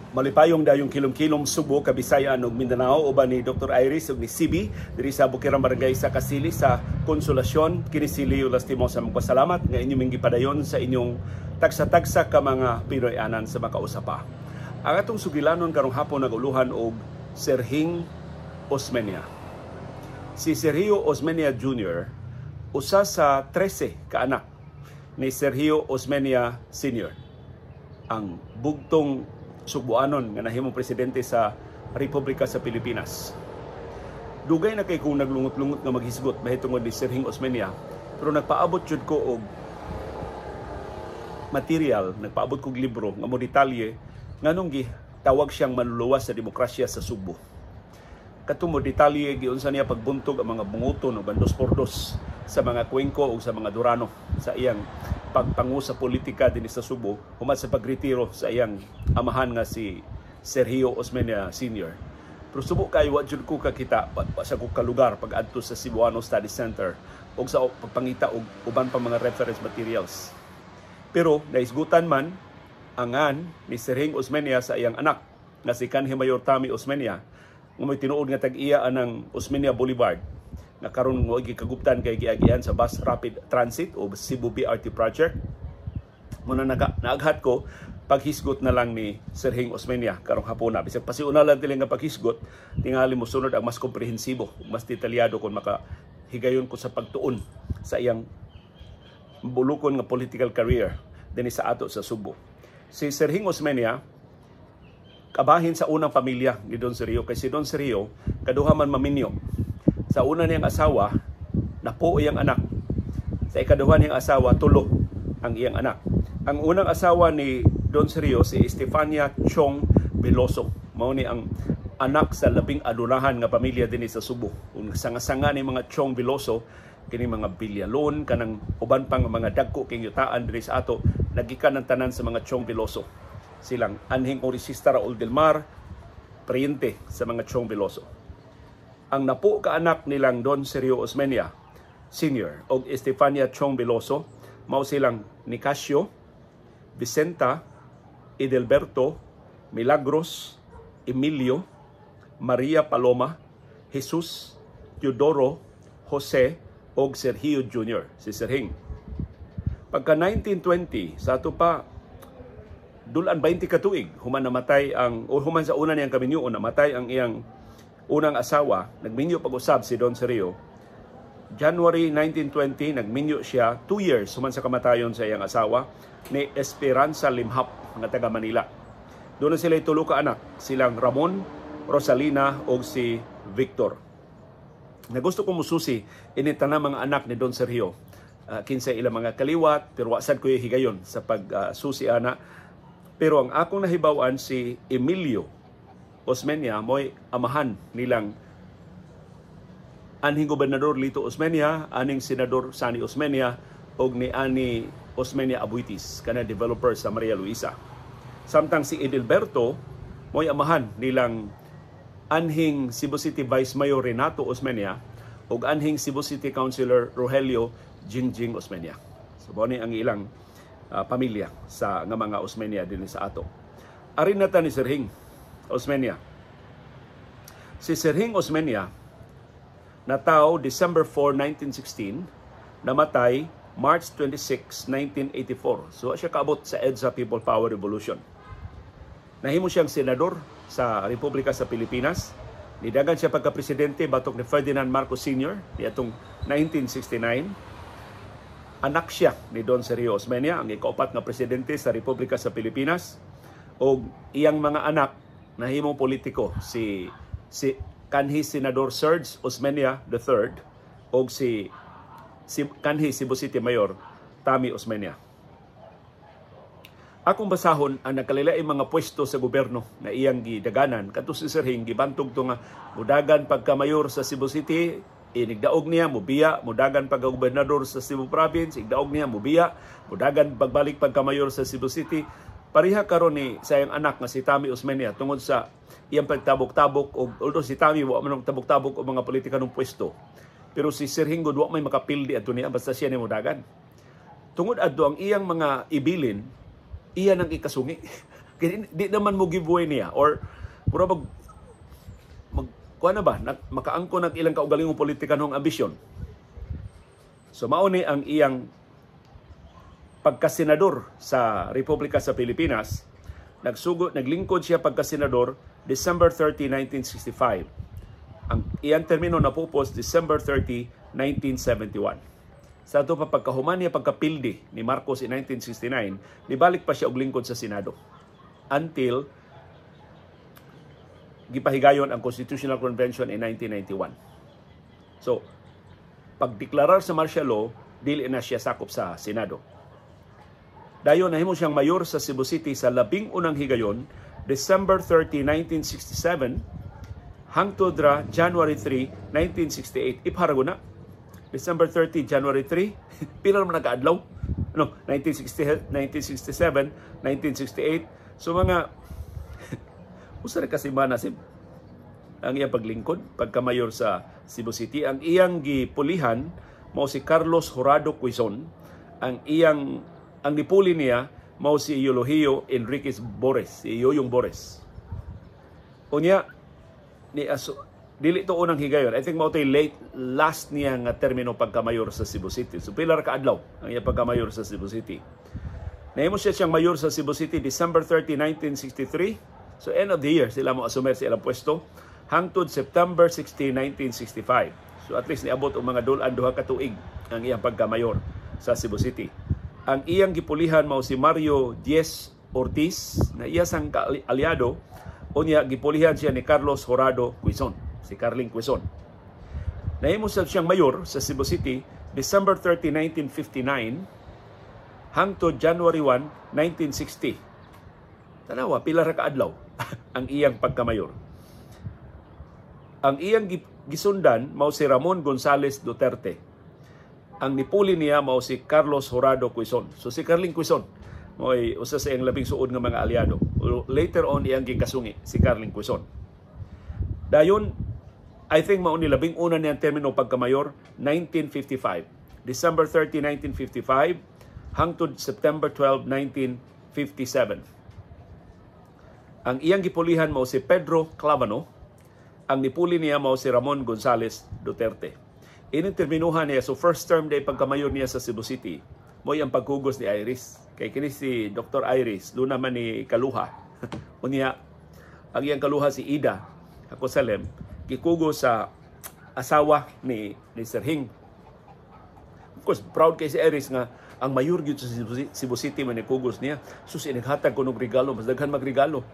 Malipayong dayong kilom-kilom Subo, Kabisayan ug Mindanao uban ni Dr. Iris ug ni CB diri sa Bukirang Barangay sa Kasili sa Konsolasyon. Kini si Leo Lastimosa sa magpasalamat nga inyong gipadayon sa inyong tagsa-tagsa ka mga Pinoy-anan sa makausapa. Ang atong sugilanon karong hapon naguluhan og Serhing Osmeña. Si Sergio Osmeña Jr. usa sa 13 ka anak ni Sergio Osmeña Sr. ang bugtong Subuanon nga nahimong presidente sa Republika sa Pilipinas. Dugay na kay kung naglungot-lungot nga maghisgot mahitungod ni Serhing Osmeña, pero nagpaabot jud ko og material, nagpaabot kog libro nga mo detalye nganong tawag siyang manluluwas sa demokrasya sa Subo. Katong mo detalye giunsa niya pagbuntog ang mga bunguton o bandos pordos sa mga Cuenco o sa mga Durano sa iyang pagpangu sa politika din sa Subo humat sa pagretiro sa iyang amahan nga si Sergio Osmeña Sr. Pero subo kay wa jud ko kakita sa kong kalugar pag adto sa Cebuano Study Center o sa pagpangita og uban pa mga reference materials. Pero naisgutan man angan ni Serhing Osmeña sa iyang anak nga si Kanhi Mayor Tami Osmeña nga may tinuod nga tag-iya anang Osmeña Boulevard nga karon mo gikaguptan kay giagian sa Bus Rapid Transit o Cebu BRT project. Muna naaghat ko paghisgot na lang ni Serhing Osmeña karong hapuna. Bisag pasiuna lang tila nga paghisgot, tingali mo sunod ang mas komprehensibo, mas detalyado kung makahigayon ko sa pagtuon sa iyang bulukon nga political career dinhi sa ato sa Subo. Si Serhing Osmeña kabahin sa unang pamilya ni Don Sergio kay si Don Sergio kaduha man maminyo. Sa una niyang asawa, napo iyang anak. Sa ikaduha niyang asawa, tulo ang iyang anak. Ang unang asawa ni Don Sergio si Estefania Chong Veloso. Mao ni ang anak sa labing adunahan nga pamilya dinhi sa Subo. Kung sanga-sanga ni mga Chong Veloso, kini mga Villalon, kanang uban pang mga dagko king yutaan dinhi sa ato, nagikan ang tanan sa mga Chong Veloso. Silang Anhing Orisista Raul del Mar, pariente sa mga Chong Veloso. Ang napo ka anak nilang Don Sergio Osmeña Sr. o Estefania Chong Veloso, mao silang Nicasio, Vicenta, Edelberto, Milagros, Emilio, Maria Paloma, Jesus, Teodoro, Jose o Sergio Jr. si Serhing. Pagka 1920 sa ato pa dulan 20 ka tuig human namatay ang o human sa una niyang kaminyoon namatay ang iyang unang asawa, nagminyo pag-usab si Don Sergio. January 1920, nagminyo siya 2 years human sa kamatayon sa iyang asawa ni Esperanza Limhap nga taga Manila. Doon na sila tulo ka anak, silang Ramon, Rosalina o si Victor. Na gusto ko mususi initana mga anak ni Don Sergio. Kinsa ilang mga kaliwat, pero wasad ko yung higayon sa pagsusi ana. Pero ang akong nahibawan si Emilio Osmeña mo'y amahan nilang anhing Gobernador Lito Osmeña, aning Senador Sani Osmeña, o ni Ani Osmeña Abuitis, kana developer sa Maria Luisa. Samtang si Edelberto mo'y amahan nilang anhing Cebu City Vice Mayor Renato Osmeña o anhing Cebu City Councilor Rogelio Jingjing Osmeña. So, ni ang ilang pamilya sa nga mga Osmeña din sa ato. Arin nata ni Serhing Osmeña. Si Serhing Osmeña natao December 4, 1916, namatay March 26, 1984. So siya kaabot sa EDSA People Power Revolution. Nahimo siyang senador sa Republika sa Pilipinas. Nidagan siya pagka-presidente batok ni Ferdinand Marcos Sr. niadtong 1969. Anak siya ni Don Sergio Osmeña, ang ikaapat nga presidente sa Republika sa Pilipinas. O iyang mga anak nahimong politiko si kanhi Senador Serge Osmeña III o si kanhi Cebu City Mayor Tami Osmeña. Akong basahon ang nakalilaing mga pwesto sa gobyerno na iyang gidaganan kadto si Serhing gibantog to nga mudagan pagka mayor sa Cebu City, inigdaog niya mubiya, mudagan pagka gobernador sa Cebu Province, igdaog niya mubiya, mudagan pagbalik pagka mayor sa Cebu City. Pariha karon ni sayang anak nga si Tami Osmeña tungod sa iyang pagtabok-tabok o although si Tami wa man tabok-tabok o mga politika ng pwesto. Pero si Serhing gud wa may makapildi adto niya basta siya ni mudagan. Tungod adto ang iyang mga ibilin, iya nang ikasungi. Di naman mo giveaway niya or pura kuha na ba, makaangko ng ilang kaugalingong politika ng ambisyon. So mauni ang iyang pagkasenador sa Republika sa Pilipinas. Naglingkod siya pagkasenador December 30, 1965. Ang iyang termino napupos December 30, 1971. Sa ito pa pagkahuman niya pagkapildi ni Marcos in 1969, nibalik pa siya og lingkod sa Senado. Until gipahigayon ang Constitutional Convention in 1991. So, pagdeklarar sa martial law, dili na siya sakop sa Senado. Dayon nahimo siyang mayor sa Cebu City sa 11 higayon, December 30, 1967, hangtod ra January 3, 1968. Ipharaguna. December 30, January 3, pila naman nagkaadlaw? 1967, 1968. So mga usa na kasi manasim ang iyang paglingkod pagkamayor sa Cebu City. Ang iyang gipulihan mao si Carlos Jurado Quezon. Ang nipuli niya mao si Eulogio Enriquez Bores, si Yoyong Bores. Unya dili to unang higayon. I think mao tay last niya nga termino pagkamayor sa Cebu City. So pila ra ka adlaw ang iyang pagkamayor sa Cebu City. Nahimo siya siyang mayor sa Cebu City December 30, 1963. So end of the year sila mo asumer sa ilang pwesto hangtod September 16, 1965. So at least niabot og mga duha ka tuig ang iyang pagkamayor sa Cebu City. Ang iyang gipulihan mao si Mario Diez Ortiz na iya sang aliado, unya gipulihan siya ni Carlos Jurado Quezon, si Carling Quezon. Nahimo siyang mayor sa Cebu City December 30, 1959 hangtod January 1, 1960. Tanawa, pila ra ka adlaw ang iyang pagkamayor. Ang iyang gisundan mao si Ramon Gonzales Duterte. Ang nipuli niya mao si Carlos Jurado Quezon. So si Carling Quezon mo'y usa sa iyang labing suod nga mga aliado. Later on iyang gikasungi si Carling Quezon. Dayon, I think mao ni labing una niyang termino pagkamayor 1955. December 30, 1955 hangtod September 12, 1957. Ang iyang gipulihan mao si Pedro Clavano. Ang nipuli niya mao si Ramon Gonzales Duterte. Ininterminuhan niya, so first term day pagkamayor niya sa Cebu City, mo ang paghugos ni Iris. Kay kini si Dr. Iris, doon naman ni Kaluha. Unya, ang iyang Kaluha si Ida Hakosalem, gikugo sa asawa ni Sir Hing. Of course, proud kay si Iris nga ang mayor gyud sa Cebu City man nikugos niya. Sus inighatag kuno regalo, mas daghan magregalo.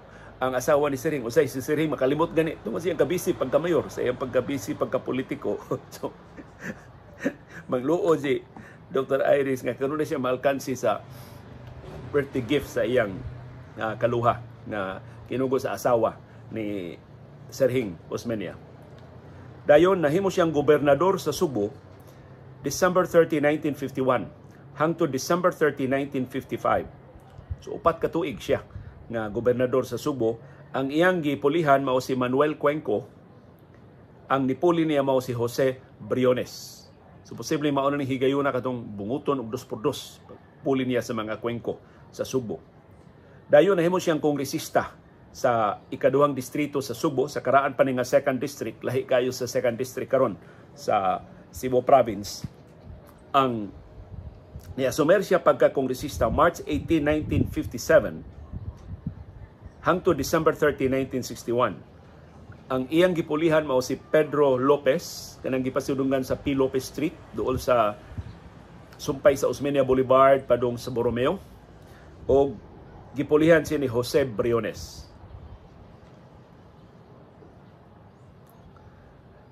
Ang asawa ni Sir Hing, usay si Sir Hing makalimot gani tungod siyang kabisi pagkamayor, sa iyang pagkabisi pagkapolitiko. So magluod si Dr. Iris nga karon na siya maalkansi sa birthday gift sa iyang Kaluha na kinugo sa asawa ni Sir Hing Osmeña. Dayon nahimo siyang gobernador sa Subo December 30, 1951 hangtod December 30, 1955. So upat ka tuig siya nga gobernador sa Subo. Ang iyang gipulihan mao si Manuel Cuenco. Ang nipuli niya mao si Jose Briones. So posible mao na ni higayuna katong bunguton og 2x2 puli niya sa mga Cuenco sa Subo. Dayon nahimo siyang kongresista sa ikaduhang distrito sa Subo, sa karaan pa ni nga 2nd district, lahi kayo sa 2nd district karon sa Cebu province. Ang niasumer siya pagka-kongresista March 18, 1957 hangtod December 30, 1961. Ang iyang gipulihan mao si Pedro Lopez, kanang gipasidunggan sa P. Lopez Street, dool sa sumpay sa Osmeña Boulevard padung sa Borromeo. O gipulihan siya ni Jose Briones.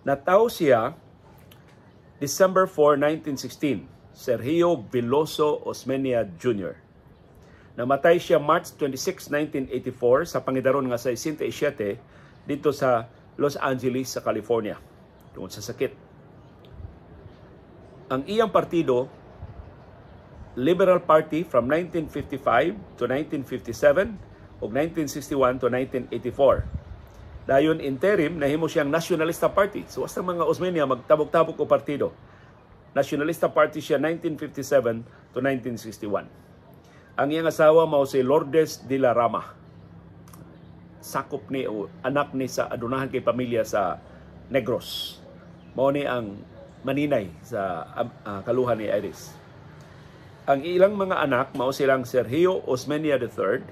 Nataw siya December 4, 1916, Sergio Veloso Osmeña Jr. Namatay siya March 26, 1984 sa pangidaron nga 67 dito sa Los Angeles sa California tungod sa sakit. Ang iyang partido, Liberal Party from 1955 to 1957 ug 1961 to 1984. Dayon interim nahimo siyang Nacionalista Party. So hasta mga Osmeña magtabok-tabok o partido. Nacionalista Party siya 1957 to 1961. Ang iyang asawa mao si Lourdes de la Rama. sakop ni o anak ni sa adunahan kay pamilya sa Negros. Mao ni ang maninay sa kaluhan ni Iris. Ang ilang mga anak mao silang Sergio Osmeña III,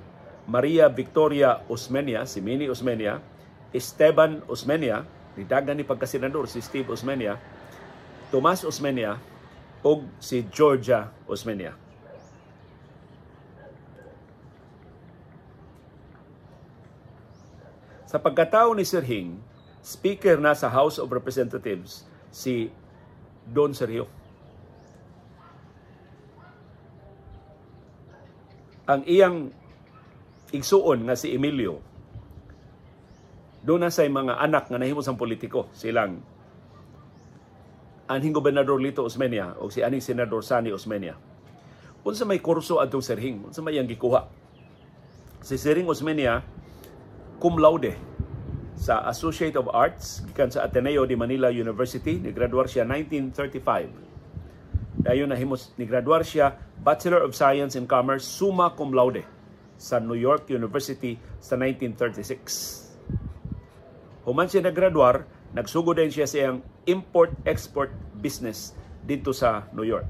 Maria Victoria Osmeña, si Minnie Osmeña, Esteban Osmeña, nidagan ni pagkasenador si Steve Osmeña, Tomas Osmeña, ug si Georgia Osmeña. Sa pagkatao ni Sir Hing, Speaker na sa House of Representatives si Don Sergio. Ang iyang igsuon nga si Emilio, doon na say mga anak nga nahimo sang politiko, silang anhing Gobernador Lito Osmeña o si aning Senador Sani Osmeña. Unsa may kurso adtong Sir Hing, unsa may iyang gikuha. Si Sir Hing Osmeña cum laude sa Associate of Arts gikan sa Ateneo de Manila University, nigraduar siya 1935. Dayon nahimos nigraduar siya Bachelor of Science in Commerce summa cum laude sa New York University sa 1936. Human siya naggraduar, nagsugod din siya sa iyang import-export business dito sa New York.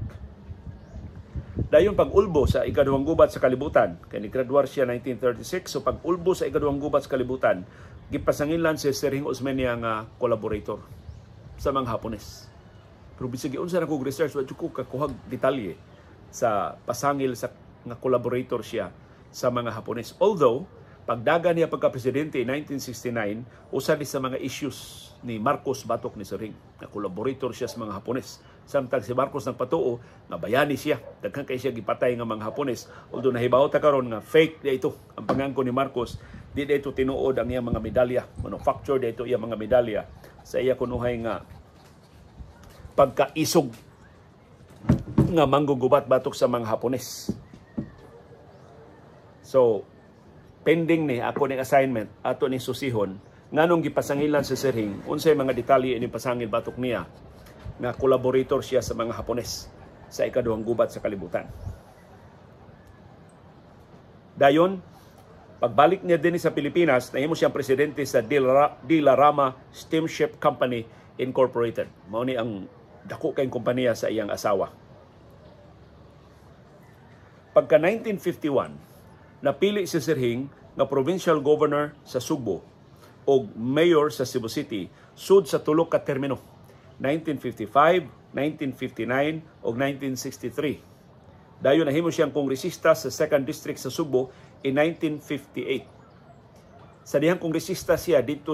Dayon pag-ulbo sa ikaduhang gubat sa kalibutan, kay nigraduar siya 1936, so pag-ulbo sa ikaduhang gubat sa kalibutan, gipasangilan si Sir Hing Osmeña nga collaborator sa mga Hapones. Pero bisig unsa na kog research, wa ko kakuhag detalye sa pasangil sa nga collaborator siya sa mga Hapones. Although pagdagan niya pagka-presidente in 1969, usa ni sa mga issues ni Marcos batok ni Sir Hing, na collaborator siya sa mga Hapones. Samtang si Marcos nagpatuo nga bayani siya, daghan kay siya gipatay nga mga Hapones. Although nahibaw ta karon nga fake dito ang pangangko ni Marcos, di dito tinuod ang iyang mga medalya, manufacture dito iyang mga medalya sa iya kunuhay nga pagkaisog nga manggugubat batok sa mga Hapones. So pending ni ako ning assignment ato ni susihon nganong gipasangilan si Sir Hing, unsay mga detalye ini pasangil batok niya nga collaborator siya sa mga Hapones sa ikaduhang gubat sa kalibutan. Dayon pagbalik niya din sa Pilipinas, nahimo siyang presidente sa Dilarama Steamship Company Incorporated. Mao ni ang dako kayong kompanya sa iyang asawa. Pagka 1951, napili si Sir Hing nga provincial governor sa Subo o mayor sa Cebu City sud sa tulo ka termino, 1955, 1959 o 1963. Dayon nahimo siyang kongresista sa 2nd District sa Subo in 1958. Sa dihang kongresista siya dito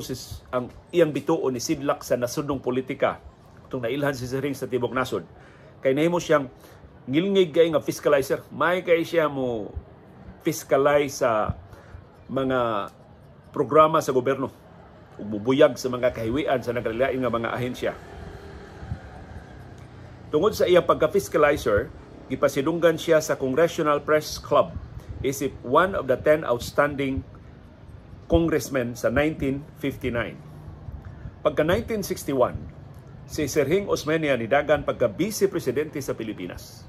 ang iyang bituon ni sidlak sa nasudnong politika itong nailhan si Sir Hing sa Tibok Nasod. Kay nahimo siyang ngilngig kay nga fiscalizer. May kay siya mo fiscalize sa mga programa sa gobyerno ug bubuyag sa mga kahiwian sa nagrelain nga mga ahensya. Tungod sa iyang pagka-fiscalizer, gipasidunggan siya sa Congressional Press Club isip one of the 10 outstanding congressmen sa 1959. Pagka 1961, si Sir Hing Osmeña nidagan pagka-vice presidente sa Pilipinas.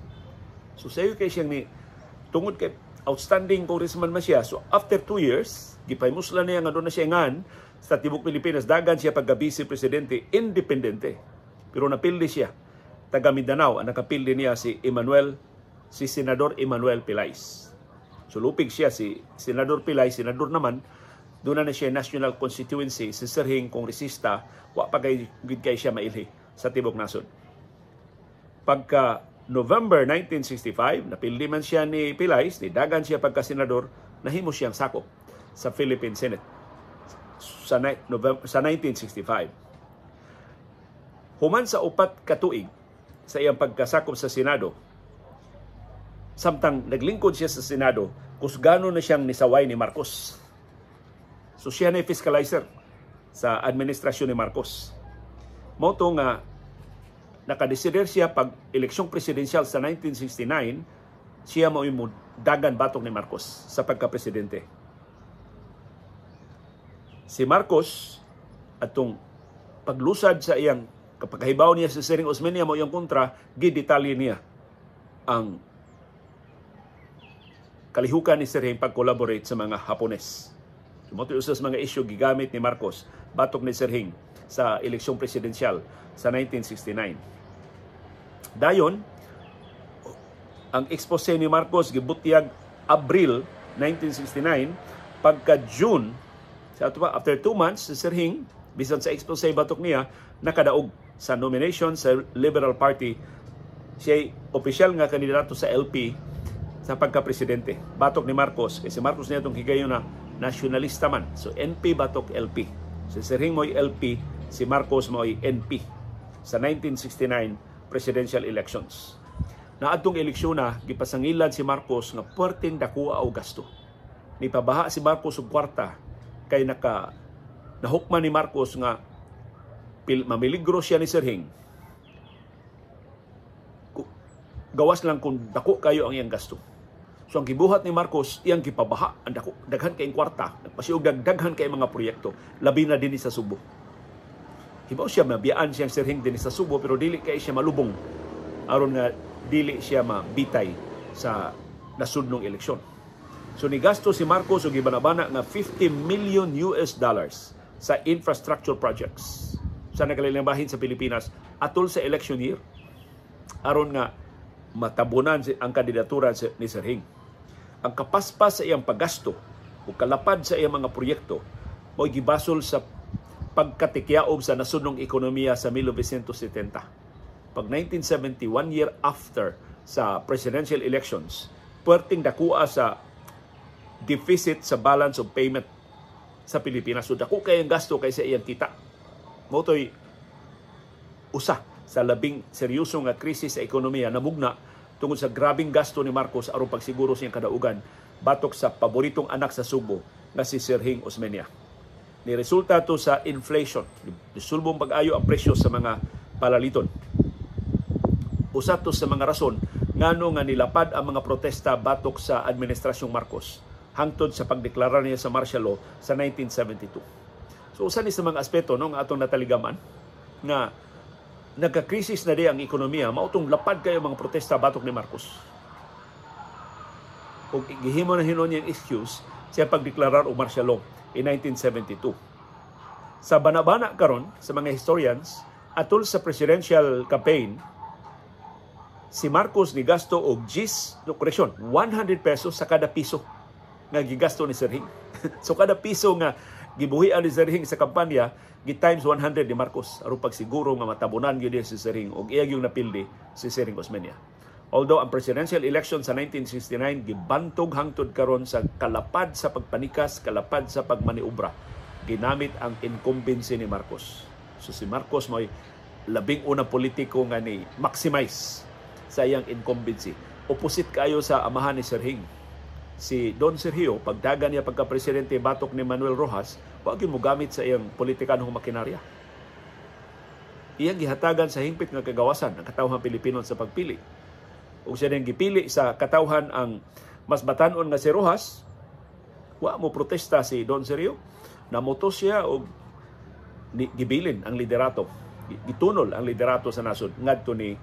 So sayo kay siyang ni tungod kay outstanding congressman man siya. So after 2 years, gipaymuslan niya nga doon na siya ngan sa Tibok Pilipinas, dagan siya pagka-vice presidente independente. Pero napildi siya taga Mindanao, ang nakapildi niya si Senador Emmanuel Pilais. So lupig siya si Senador Pilais, senador naman, doon na siya national constituency, si Sir Hing kongresista, wa pa kay siya mailhi sa Tibok Nasod. Pagka November 1965, napildi man siya ni Pilais, nidagan siya pagka-senador, nahimo siyang sakop sa Philippine Senate sa 1965. Human sa 4 ka tuig sa iyang pagkasakop sa Senado, samtang naglingkod siya sa Senado, kusgano na siyang nisaway ni Marcos. So siya na fiscalizer sa administrasyon ni Marcos. Mao to nga nakadesider siya pag eleksyong presidensyal sa 1969, siya mao yung dagan batok ni Marcos sa pagka-presidente. Si Marcos atong paglusad sa iyang kapagkahibaw niya sa Sir Hing Osmeña mao yung kontra, gidetalye niya ang kalihukan ni Sir Hing pag-collaborate sa mga Hapones. Sumoto usas mga issue gigamit ni Marcos batok ni Sirhing sa eleksyong presidensyal sa 1969. Dayon, ang expose ni Marcos gibutyag Abril 1969, pagka June, after 2 months, si Sirhing, bisan sa expose batok niya, nakadaog sa nomination sa Liberal Party. Siya opisyal nga kandidato sa LP sa pagka-presidente. Batok ni Marcos, kasi Marcos niya itong higayon na nationalista man. So NP batok LP. Si Sirhing mo'y LP, si Marcos mo'y NP sa 1969 presidential elections. Naadtong eleksyon na, gipasangilan si Marcos nga puwerteng dakua o gasto. Nipabaha si Marcos og kwarta kay nahukman ni Marcos nga mamiligro siya ni Sirhing. Gawas lang kung dako kayo ang iyang gasto. So ang gibuhat ni Marcos, iyang gipabaha ang dako, daghan kay kwarta, nagpasiog daghan kay mga proyekto, labi na dinhi sa Subo. Hibaw siya mabiyaan siyang Sirhing dinhi sa Subo, pero dili kay siya malubong aron nga dili siya mabitay sa nasudnong eleksyon. So nigasto si Marcos og gibanabana nga $50 million sa infrastructure projects sa nakalilang bahin sa Pilipinas atol sa election year aron nga matabunan ang kandidatura ni Sirhing. Ang kapaspas sa iyang paggasto o kalapad sa iyang mga proyekto mo'y gibasol sa pagkatikyaob sa nasudnong ekonomiya sa 1970. Pag 1970, 1 year after sa presidential elections, puwerteng dakua sa deficit sa balance of payment sa Pilipinas. So dako kay ang gasto kaysa iyang kita. Motoy usa sa labing seryoso nga krisis sa ekonomiya na mugna tungod sa grabing gasto ni Marcos aron pagsiguro siyang kadaugan batok sa paboritong anak sa Subo nga si Sirhing Osmeña. Ni resulta to sa inflation. Nisulbong pag-ayo ang presyo sa mga palaliton. Usa to sa mga rason ngano nga nilapad ang mga protesta batok sa administrasyong Marcos hangtod sa pagdeklara niya sa martial law sa 1972. So usa ni sa mga aspeto no nga atong nataligaman nga nagka-krisis na di ang ekonomiya, mautong lapad kayo mga protesta batok ni Marcos. Kung gihimo na hinon niyang excuse, siya pagdeklarar og martial law in 1972. Sa banabana karon sa mga historians, atol sa presidential campaign, si Marcos ni gasto og 100 pesos sa kada piso nga gigasto ni Sirhing. So kada piso nga gibuhian ni Sirhing sa kampanya, gi-times 100 ni Marcos aron pagsiguro nga matabunan gyud si Sirhing og iya yung napildi si Sirhing Osmeña. Although ang presidential election sa 1969 gibantog hangtod karon sa kalapad sa pagpanikas, kalapad sa pagmaniobra, ginamit ang incumbency ni Marcos. So si Marcos mo'y labing una politiko nga ni maximize sa iyang incumbency. Opposite kayo sa amahan ni Sirhing. Si Don Sergio, pagdagan niya pagka-presidente batok ni Manuel Rojas, wag mo gamit sa iyang politikanong makinarya. Iyang gihatagan sa hingpit nga kagawasan ang katawhan Pilipino sa pagpili. Ug siya din gipili sa katawhan ang mas batanon nga si Rojas, wa mo protesta si Don Sergio, namoto siya og gibilin ang liderato. Gitunol ang liderato sa nasod ngadto ni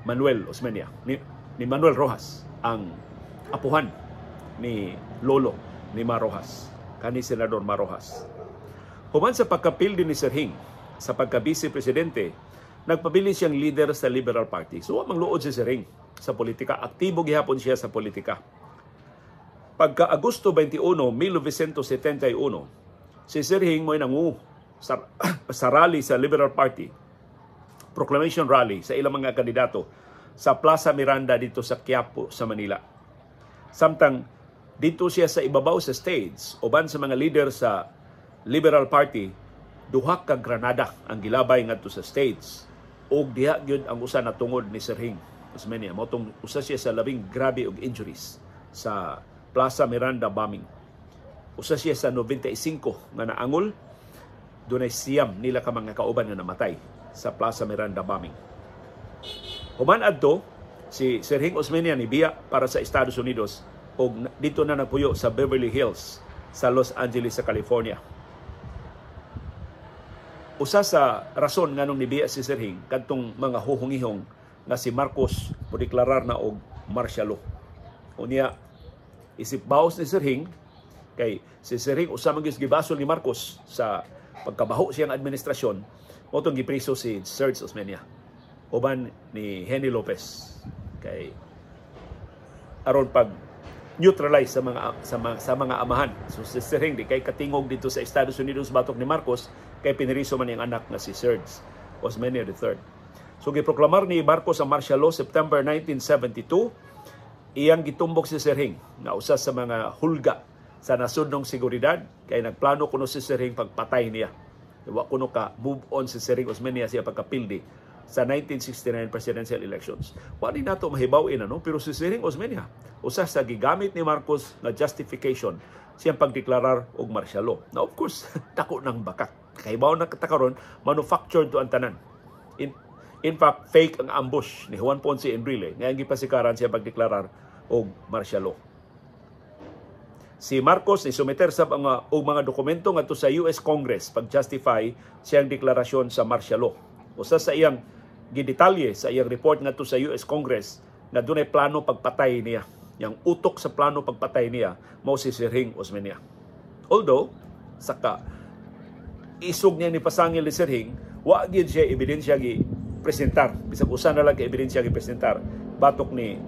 Manuel Osmeña, ni Manuel Rojas, ang apuhan ni Lolo ni Marojas, kani Senador Marojas. Human sa pagkapildi ni Sirhing sa pagka-vice-presidente, nagpabili siyang leader sa Liberal Party. So, mangluod si Sirhing sa politika. Aktibo gihapon siya sa politika. Pagka Agosto 21, 1971, si Sirhing mo'y nangu sa rally sa Liberal Party, proclamation rally sa ilang mga kandidato sa Plaza Miranda dito sa Quiapo, sa Manila. Samtang dito siya sa ibabaw sa stage, uban sa mga leader sa Liberal Party, duha ka granada ang gilabay ngadto sa stage. Og diha gyud ang usa na tungod ni Sirhing Osmeña. Motong usa siya sa labing grabe og injuries sa Plaza Miranda bombing. Usa siya sa 95 nga naangol, dunay siyam nila ka mga kauban nga namatay sa Plaza Miranda bombing. Human adto, si Sirhing Osmeña nibiya para sa Estados Unidos o dito na nagpuyo sa Beverly Hills sa Los Angeles sa California. Usa sa rason nga nung nibiya si Sirhing kadtong mga huhungihong nga si Marcos mo deklarar na og martial law. Unya isip baos ni Sirhing Kay si Sirhing usa man gyud gibasol ni Marcos sa pagkabaho siyang administrasyon, mo tong gipriso si Serge Osmeña uban ni Henny Lopez kay aron pag neutralize sa mga amahan. So si Sirhing di kay katingog dito sa Estados Unidos batok ni Marcos kay piniriso man yung anak na si Serge Osmeña III. So giproklamar ni Marcos ang martial law September 1972. Iyang gitumbok si Sirhing na usa sa mga hulga sa nasudnong seguridad kay nagplano kuno si Sirhing pagpatay niya. Wa kuno ka move on si Sirhing Osmeña siya pagkapildi sa 1969 presidential elections. Wa di nato mahibawin pero si Sirhing Osmeña usa sa gigamit ni Marcos na justification siyang pagdeklarar og martial law. Now of course, tako ng bakak. Kay bawo na katakaron manufactured to ang tanan. In fact, fake ang ambush ni Juan Ponce Enrile nga gipasikaran siya pagdeklarar og martial law. Si Marcos ni sumeter sa mga dokumento ngadto sa US Congress pag-justify siyang deklarasyon sa martial law. Usa sa iyang gidetalye sa iyang report ngadto sa US Congress na dunay plano pagpatay niya. Yang utok sa plano pagpatay niya mao si Sirhing Osmeña. Although saka isog niya ni pasangil ni Sirhing, wa gyud siya ebidensya gi presentar. Bisag usa na lang ka ebidensya gi presentar batok ni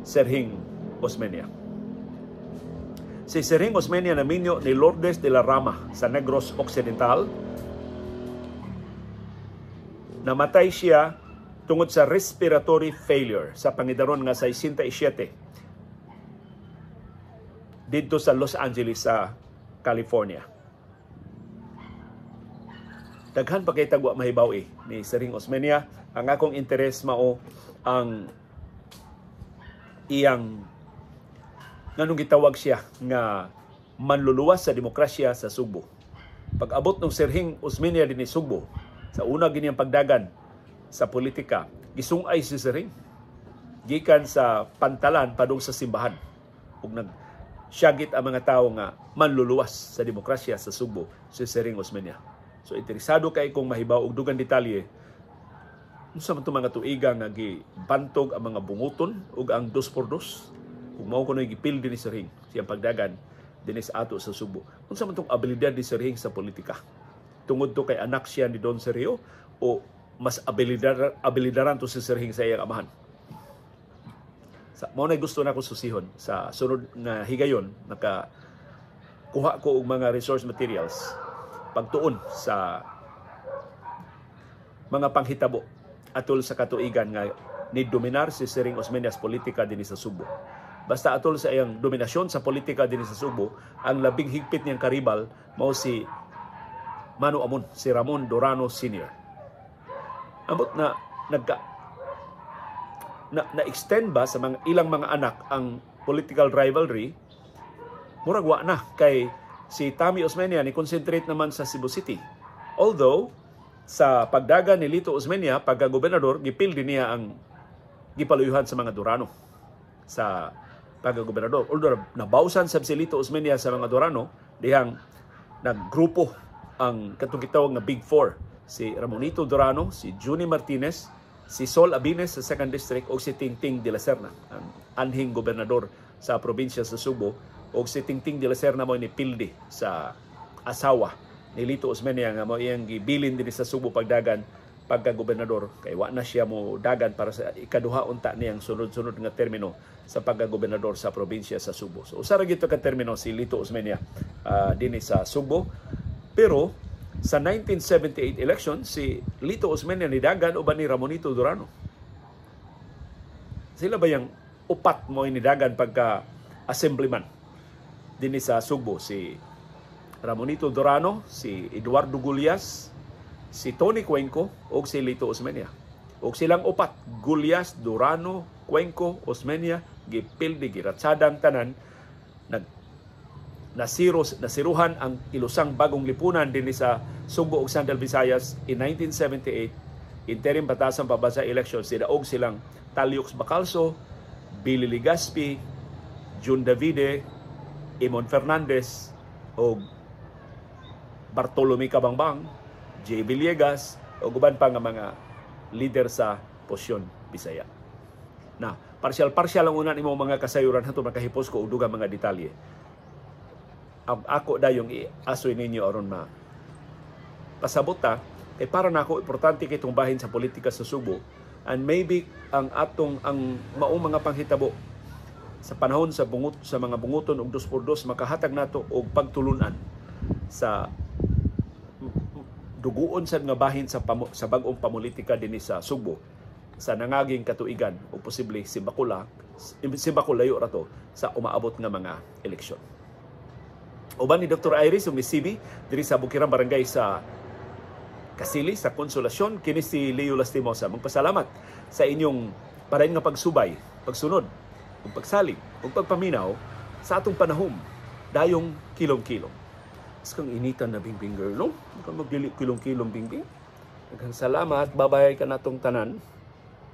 Sirhing Osmeña. Si Sirhing Osmeña naminyo ni Lourdes de la Rama sa Negros Occidental. Namatay siya tungod sa respiratory failure sa pangidaron nga 67 dito sa Los Angeles sa California. Daghan pa kay tagwa mahibaw ni Sirhing Osmeña. Ang akong interes mao ang iyang nganong gitawag siya nga manluluwas sa demokrasya sa Subo. Pag-abot ng Sirhing Osmeña din ni Subo, sa una giniang pagdagan sa politika, gisungay si Sirhing. Gikan sa pantalan padung sa simbahan. Ug nagsyagit ang mga tao nga manluluwas sa demokrasya sa Subo, si Sirhing Osmeña. So interesado kay kung mahibaw og dugang detalye unsa man mga tuiga nga gibantog ang mga bunguton ug ang 2x2 kung mao kuno gipildi ni Sirhing siyang pagdagan dinhi sa ato sa Subo. Unsa man tong abilidad ni Sirhing sa politika? Tungod to kay anak siya ni Don Sergio o mas abilidaran to si Sirhing sa iyang amahan? Mao na gusto nako susihon sa sunod nga higayon kuha ko og mga resource materials pagtuon sa mga panghitabo atol sa katuigan nga ni dominar si Sirhing Osmeña sa politika dinhi sa Subo. Basta atol sa iyang dominasyon sa politika dinhi sa Subo, ang labing higpit niyang karibal mao si Mano Amon, si Ramon Dorano Sr. Ambot na extend ba sa mga ilang mga anak ang political rivalry? Murag wa na kay si Tommy Osmeña ni concentrate naman sa Cebu City. Although sa pagdagan ni Lito Osmeña pagka-gobernador, gipildi niya ang gipaluyuhan sa mga Dorano sa pagka-gobernador. Although nabawsan sa si Lito Osmeña sa mga Dorano, dihang naggrupo ang katong gitawag nga Big Four. Si Ramonito Dorano, si Juni Martinez, si Sol Abines sa 2nd District o si Tingting de la Serna, ang anhing gobernador sa probinsya sa Subo, o si Tingting de la Serna mo ni pildi sa asawa ni Lito Osmeña nga mo iyang gibilin din sa Subo pagdagan pagka-gobernador kay wa na siya mo dagan para sa ikaduha unta niyang sunod-sunod nga termino sa pagka-gobernador sa probinsya sa Subo. So usa ra gito ka termino si Lito Osmeña dinhi sa Subo. Pero sa 1978 election, si Lito Osmeña ni dagan uban ni Ramonito Dorano. Sila ba yung upat mo inidagan pagka-assemblyman dinhi sa Subo? Si Ramonito Dorano, si Eduardo Gulyas, si Tony Cuenco o si Lito Osmeña. O silang upat, Gulyas, Dorano, Cuenco, Osmeña, gipildi, giratsadang tanan, nasiruhan ang ilusang bagong lipunan din sa Subo ug Central Visayas in 1978. Interim batasan pabasa elections, sidaog silang Taliox Bacalso, Billy Ligaspi, Jun Davide, Imon Fernandez o Bartolome Cabangbang, J. Villegas o guban pa nga mga leader sa posyon Bisaya. Na, partial ang una nimo mga kasayuran hato makahipos ko og dugang mga detalye. ako dayong iasoy ninyo aron pasabot ta kay para nako importante kay itong bahin sa politika sa Subo, and maybe ang maong mga panghitabo sa panahon sa mga bunguton og 2x2 makahatag nato og pagtulunan sa duguon sad nga bahin sa bag-ong pamulitika dinhi sa Subo sa nangaging katuigan o posible simbakulayo rato sa umaabot nga mga eleksyon. Uban ni Dr. Iris ug ni CB diri sa Bukirang Barangay sa Kasili sa Konsolasyon, kini si Leo Lastimosa. Magpasalamat sa inyong parayon nga pagsubay, pagsunod, ug pagsalig, ug pagpaminaw sa atong panahon dayong kilom-kilom. Kang initan na bingbing girl, no? Kang magdili kilom-kilom bingbing. Daghang salamat, babay ka natong tanan.